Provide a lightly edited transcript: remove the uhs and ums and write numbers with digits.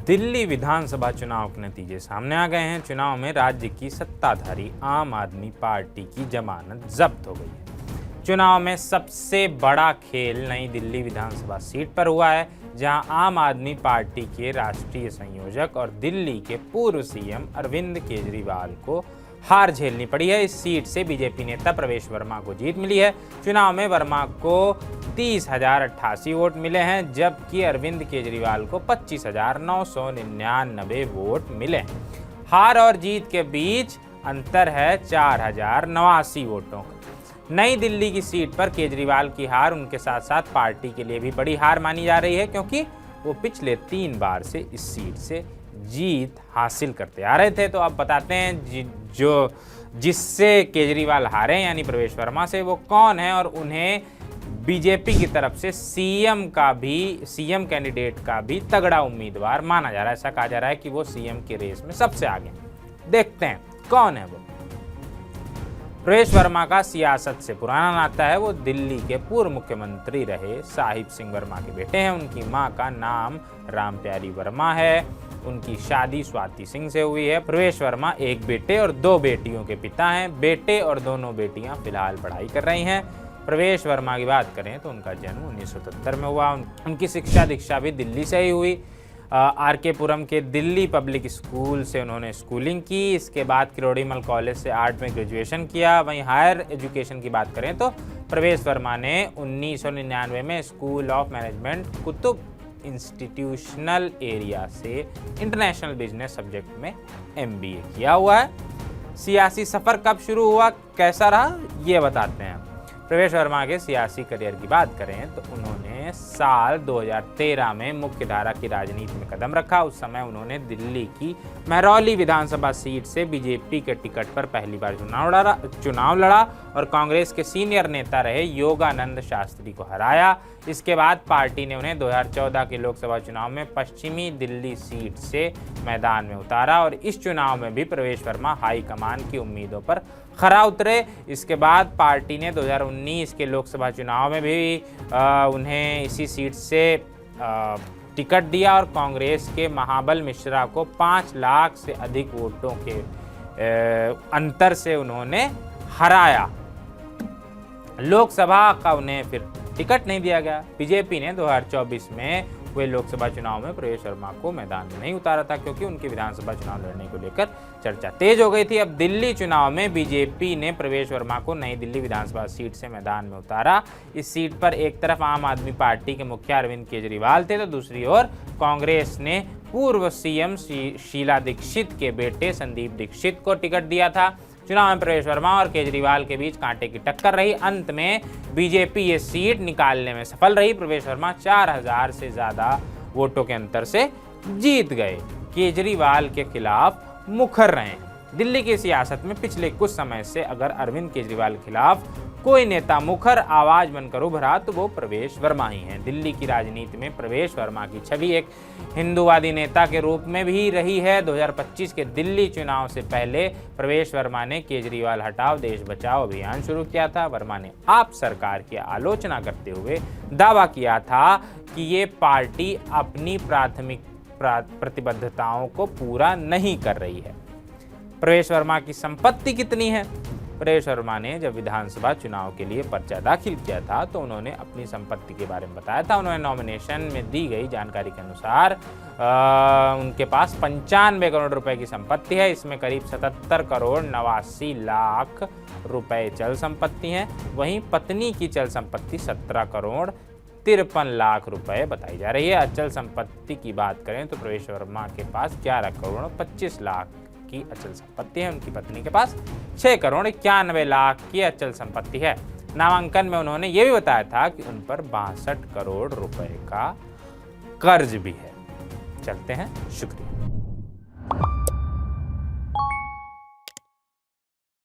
दिल्ली विधानसभा चुनाव के नतीजे सामने आ गए हैं। चुनाव में राज्य की सत्ताधारी आम आदमी पार्टी की जमानत जब्त हो गई है। चुनाव में सबसे बड़ा खेल नई दिल्ली विधानसभा सीट पर हुआ है, जहां आम आदमी पार्टी के राष्ट्रीय संयोजक और दिल्ली के पूर्व सीएम अरविंद केजरीवाल को हार झेलनी पड़ी है। इस सीट से बीजेपी नेता प्रवेश वर्मा को जीत मिली है। चुनाव में वर्मा को 30,088 वोट मिले हैं, जबकि अरविंद केजरीवाल को 25,999 वोट मिले। हार और जीत के बीच अंतर है 4,089 वोटों का। नई दिल्ली की सीट पर केजरीवाल की हार उनके साथ साथ पार्टी के लिए भी बड़ी हार मानी जा रही है, क्योंकि वो पिछले 3 बार से इस सीट से जीत हासिल करते आ रहे थे। तो अब बताते हैं जिससे केजरीवाल हारे यानी प्रवेश वर्मा से, वो कौन है और उन्हें बीजेपी की तरफ से सीएम कैंडिडेट का भी तगड़ा उम्मीदवार माना जा रहा है। ऐसा कहा जा रहा है कि वो सीएम के रेस में सबसे आगे। देखते हैं कौन है वो। प्रवेश वर्मा का सियासत से पुराना नाता है। वो दिल्ली के पूर्व मुख्यमंत्री रहे साहिब सिंह वर्मा के बेटे हैं। उनकी मां का नाम रामप्यारी वर्मा है। उनकी शादी स्वाति सिंह से हुई है। प्रवेश वर्मा एक बेटे और 2 बेटियों के पिता हैं। बेटे और दोनों बेटियां फिलहाल पढ़ाई कर रही हैं। प्रवेश वर्मा की बात करें तो उनका जन्म 1977 में हुआ। उनकी शिक्षा दीक्षा भी दिल्ली से ही हुई। आर.के. पुरम के दिल्ली पब्लिक स्कूल से उन्होंने स्कूलिंग की। इसके बाद किरोड़ीमल कॉलेज से आर्ट में ग्रेजुएशन किया। वहीं हायर एजुकेशन की बात करें तो प्रवेश वर्मा ने 1999 में school of management Qutub institutional area से इंटरनेशनल बिजनेस सब्जेक्ट में MBA किया हुआ है। सियासी सफ़र कब शुरू हुआ, कैसा रहा, ये बताते हैं। प्रवेश वर्मा के सियासी करियर की बात करें तो उन्होंने साल 2013 में मुख्यधारा की राजनीति में कदम रखा। उस समय उन्होंने दिल्ली की महरौली विधानसभा सीट से बीजेपी के टिकट पर पहली बार चुनाव लड़ा और कांग्रेस के सीनियर नेता रहे योगानंद शास्त्री को हराया। इसके बाद पार्टी ने उन्हें 2014 के लोकसभा चुनाव में पश्चिमी दिल्ली सीट से मैदान में उतारा और इस चुनाव में भी प्रवेश वर्मा हाईकमान की उम्मीदों पर खरा उतरे। इसके बाद पार्टी ने 2019 के लोकसभा चुनाव में भी उन्हें इसी सीट से टिकट दिया और कांग्रेस के महाबल मिश्रा को 5 लाख से अधिक वोटों के अंतर से उन्होंने हराया। लोकसभा का उन्हें फिर टिकट नहीं दिया गया। बीजेपी ने 2024 में हुए लोकसभा चुनाव में प्रवेश वर्मा को मैदान में नहीं उतारा था, क्योंकि उनके विधानसभा चुनाव लड़ने को लेकर चर्चा तेज हो गई थी। अब दिल्ली चुनाव में बीजेपी ने प्रवेश वर्मा को नई दिल्ली विधानसभा सीट से मैदान में उतारा। इस सीट पर एक तरफ आम आदमी पार्टी के मुखिया अरविंद केजरीवाल थे, तो दूसरी ओर कांग्रेस ने पूर्व सीएम शीला दीक्षित के बेटे संदीप दीक्षित को टिकट दिया था। चुनाव में प्रवेश वर्मा और केजरीवाल के बीच कांटे की टक्कर रही। अंत में बीजेपी ये सीट निकालने में सफल रही। प्रवेश वर्मा 4,000 से ज़्यादा वोटों के अंतर से जीत गए। केजरीवाल के खिलाफ मुखर रहे हैं। दिल्ली की सियासत में पिछले कुछ समय से अगर अरविंद केजरीवाल के खिलाफ कोई नेता मुखर आवाज बनकर उभरा तो वो प्रवेश वर्मा ही हैं। दिल्ली की राजनीति में प्रवेश वर्मा की छवि एक हिंदूवादी नेता के रूप में भी रही है। 2025 के दिल्ली चुनाव से पहले प्रवेश वर्मा ने केजरीवाल हटाओ देश बचाओ अभियान शुरू किया था। वर्मा ने आप सरकार की आलोचना करते हुए दावा किया था कि ये पार्टी अपनी प्राथमिक प्रतिबद्धताओं को पूरा नहीं कर रही है। प्रवेश वर्मा की संपत्ति कितनी है? प्रवेश वर्मा ने जब विधानसभा चुनाव के लिए पर्चा दाखिल किया था तो उन्होंने अपनी संपत्ति के बारे में बताया था। उन्होंने नॉमिनेशन में दी गई जानकारी के अनुसार उनके पास 95 करोड़ रुपए की संपत्ति है। इसमें करीब 77 करोड़ 89 लाख रुपए चल संपत्ति हैं। वहीं पत्नी की चल संपत्ति 17 करोड़ 53 लाख रुपए बताई जा रही है। अचल संपत्ति की बात करें तो प्रवेश वर्मा के पास 11 करोड़ 25 लाख की अचल संपत्ति है। उनकी पत्नी के पास 6 करोड़ 91 लाख की अचल संपत्ति है। नामांकन में उन्होंने ये भी बताया था कि उन पर 62 करोड़ रुपए का कर्ज भी है। चलते हैं, शुक्रिया।